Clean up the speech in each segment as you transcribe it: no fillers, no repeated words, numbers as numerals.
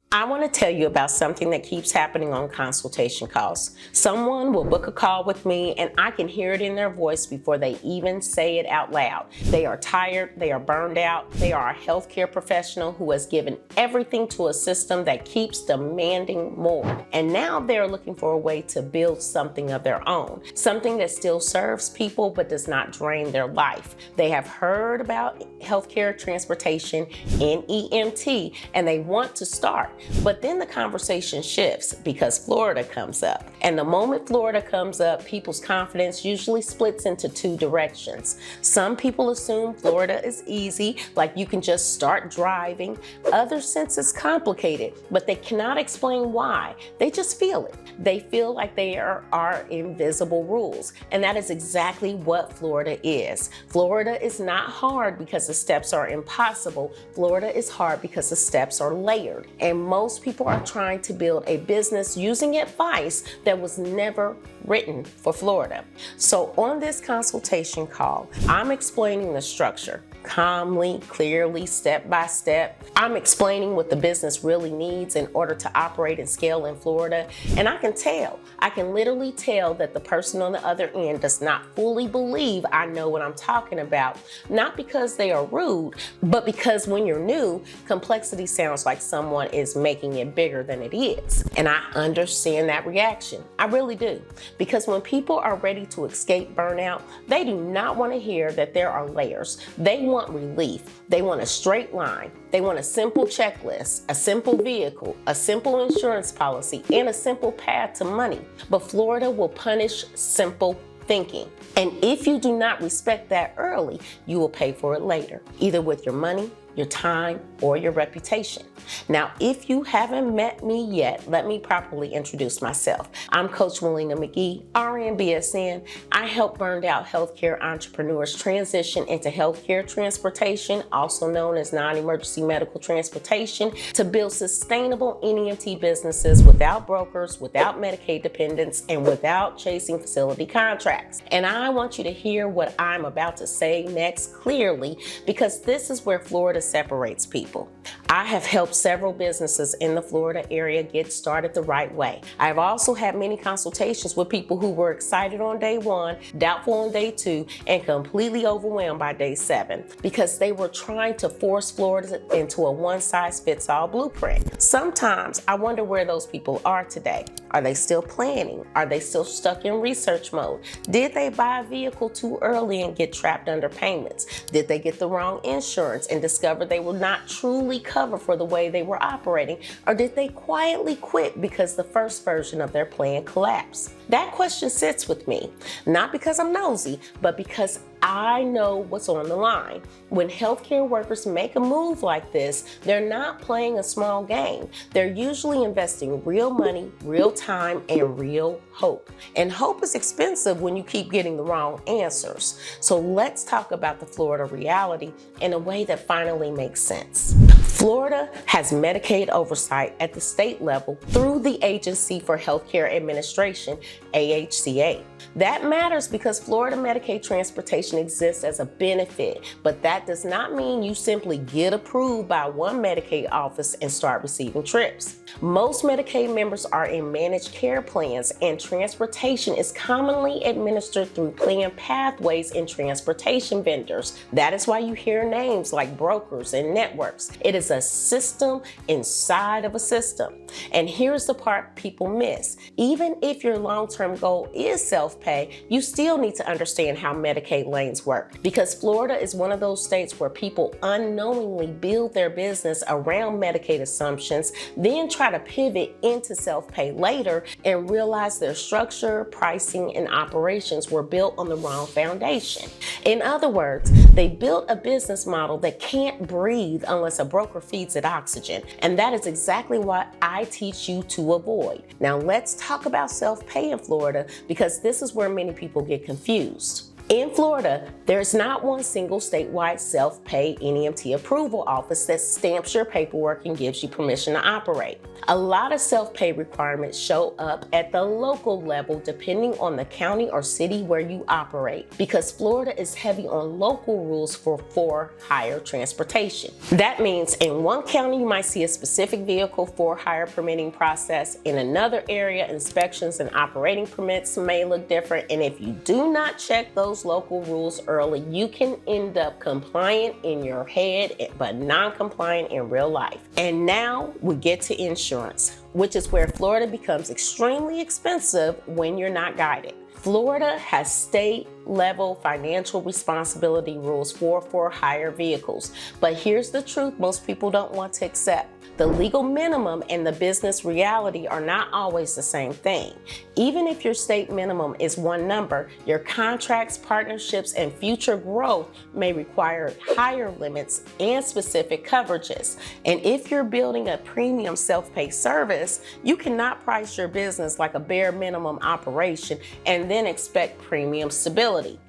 I want to tell you about something that keeps happening on consultation calls. Someone will book a call with me and I can hear it in their voice before they even say it out loud. They are tired, they are burned out, they are a healthcare professional who has given everything to a system that keeps demanding more. And now they're looking for a way to build something of their own, something that still serves people but does not drain their life. They have heard about healthcare transportation, NEMT, and they want to start. But then the conversation shifts because Florida comes up. And the moment Florida comes up, people's confidence usually splits into two directions. Some people assume Florida is easy, like you can just start driving. Others sense it's complicated, but they cannot explain why. They just feel it. They feel like there are invisible rules. And that is exactly what Florida is. Florida is not hard because the steps are impossible. Florida is hard because the steps are layered. And most people are trying to build a business using advice that was never written for Florida. So on this consultation call, I'm explaining the structure calmly, clearly, step by step. I'm explaining what the business really needs in order to operate and scale in Florida. And I can literally tell that the person on the other end does not fully believe I know what I'm talking about. Not because they are rude, but because when you're new, complexity sounds like someone is making it bigger than it is. And I understand that reaction. I really do. Because when people are ready to escape burnout, they do not want to hear that there are layers. They want relief. They want a straight line. They want a simple checklist, a simple vehicle, a simple insurance policy, and a simple path to money. But Florida will punish simple thinking. And if you do not respect that early, you will pay for it later, either with your money, your time, or your reputation. Now, if you haven't met me yet, let me properly introduce myself. I'm Coach Willina McGee, RN BSN. I help burned out healthcare entrepreneurs transition into healthcare transportation, also known as non-emergency medical transportation, to build sustainable NEMT businesses without brokers, without Medicaid dependents, and without chasing facility contracts. And I want you to hear what I'm about to say next clearly, because this is where Florida separates people. I have helped several businesses in the Florida area get started the right way. I've also had many consultations with people who were excited on day 1, doubtful on day 2, and completely overwhelmed by day 7 because they were trying to force Florida into a one-size-fits-all blueprint. Sometimes I wonder where those people are today. Are they still planning? Are they still stuck in research mode? Did they buy a vehicle too early and get trapped under payments? Did they get the wrong insurance and discover they were not truly covered for the way they were operating? Or did they quietly quit because the first version of their plan collapsed? That question sits with me, not because I'm nosy, but because I know what's on the line. When healthcare workers make a move like this, they're not playing a small game. They're usually investing real money, real time, and real hope. And hope is expensive when you keep getting the wrong answers. So let's talk about the Florida reality in a way that finally makes sense. Florida has Medicaid oversight at the state level through the Agency for Healthcare Administration, AHCA. That matters because Florida Medicaid transportation exists as a benefit, but that does not mean you simply get approved by one Medicaid office and start receiving trips. Most Medicaid members are in managed care plans, and transportation is commonly administered through planned pathways and transportation vendors. That is why you hear names like brokers and networks. It is a system inside of a system. And here's the part people miss. Even if your long-term goal is self-pay, you still need to understand how Medicaid lanes work, because Florida is one of those states where people unknowingly build their business around Medicaid assumptions, then try to pivot into self-pay later and realize their structure, pricing, and operations were built on the wrong foundation. In other words, they built a business model that can't breathe unless a broker feeds it oxygen. And that is exactly what I teach you to avoid. Now let's talk about self-pay in Florida, because this is where many people get confused. In Florida, there's not one single statewide self-pay NEMT approval office that stamps your paperwork and gives you permission to operate. A lot of self-pay requirements show up at the local level depending on the county or city where you operate, because Florida is heavy on local rules for hire transportation. That means in one county you might see a specific vehicle for hire permitting process. In another area, inspections and operating permits may look different, and if you do not check those local rules early, you can end up compliant in your head but non-compliant in real life. And now we get to insurance, which is where Florida becomes extremely expensive when you're not guided. Florida has state-level financial responsibility rules for hire vehicles, but here's the truth most people don't want to accept. The legal minimum and the business reality are not always the same thing. Even if your state minimum is one number, your contracts, partnerships, and future growth may require higher limits and specific coverages. And if you're building a premium self-pay service, you cannot price your business like a bare minimum operation and then expect premium stability.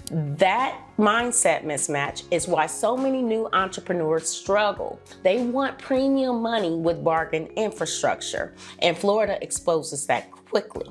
That mindset mismatch is why so many new entrepreneurs struggle. They want premium money with bargain infrastructure, and Florida exposes that quickly.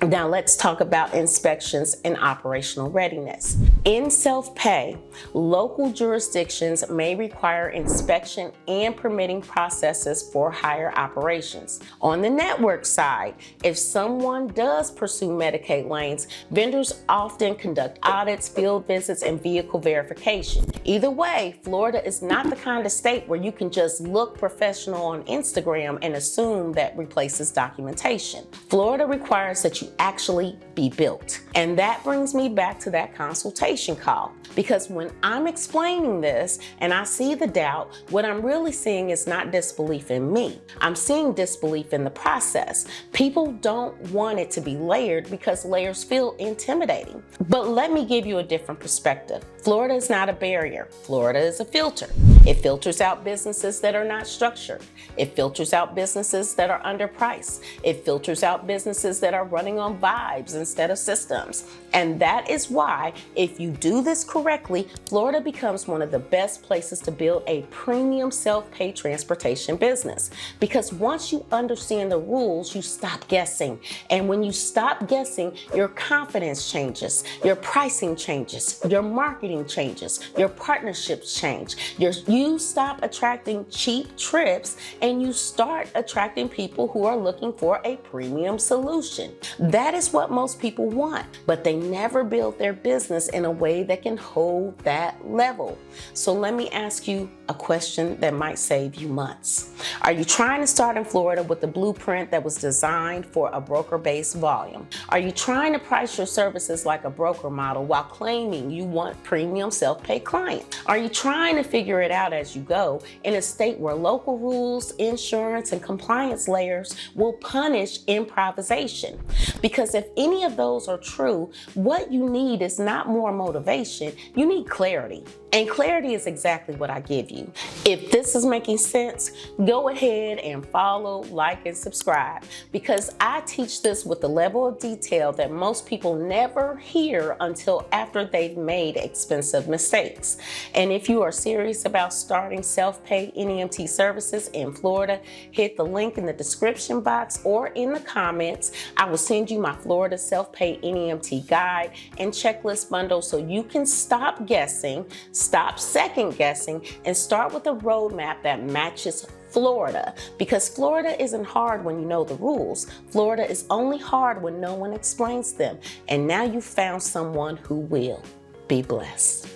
Now let's talk about inspections and operational readiness. In self-pay, local jurisdictions may require inspection and permitting processes for hire operations. On the network side, if someone does pursue Medicaid lanes, vendors often conduct audits, field visits, and vehicle verification. Either way, Florida is not the kind of state where you can just look professional on Instagram and assume that replaces documentation. Florida requires that you actually be built. And that brings me back to that consultation call. Because when I'm explaining this and I see the doubt, what I'm really seeing is not disbelief in me. I'm seeing disbelief in the process. People don't want it to be layered because layers feel intimidating. But let me give you a different perspective. Florida is not a barrier. Florida is a filter. It filters out businesses that are not structured. It filters out businesses that are underpriced. It filters out businesses that are running on vibes instead of systems. And that is why, if you do this correctly, Florida becomes one of the best places to build a premium self-pay transportation business. Because once you understand the rules, you stop guessing. And when you stop guessing, your confidence changes, your pricing changes, your marketing changes, your partnerships change. You stop attracting cheap trips and you start attracting people who are looking for a premium solution. That is what most people want, but they never build their business in a way that can hold that level. So let me ask you a question that might save you months. Are you trying to start in Florida with a blueprint that was designed for a broker-based volume? Are you trying to price your services like a broker model while claiming you want premium self-pay clients? Are you trying to figure it out as you go in a state where local rules, insurance, and compliance layers will punish improvisation? Because if any of those are true, what you need is not more motivation, you need clarity. And clarity is exactly what I give you. If this is making sense, go ahead and follow, like, and subscribe, because I teach this with the level of detail that most people never hear until after they've made expensive mistakes. And if you are serious about starting self-pay NEMT services in Florida, hit the link in the description box or in the comments. I will send you my Florida self-pay NEMT guide and checklist bundle so you can stop guessing, stop second guessing, and start with a roadmap that matches Florida. Because Florida isn't hard when you know the rules. Florida is only hard when no one explains them. And now you've found someone who will. Be blessed.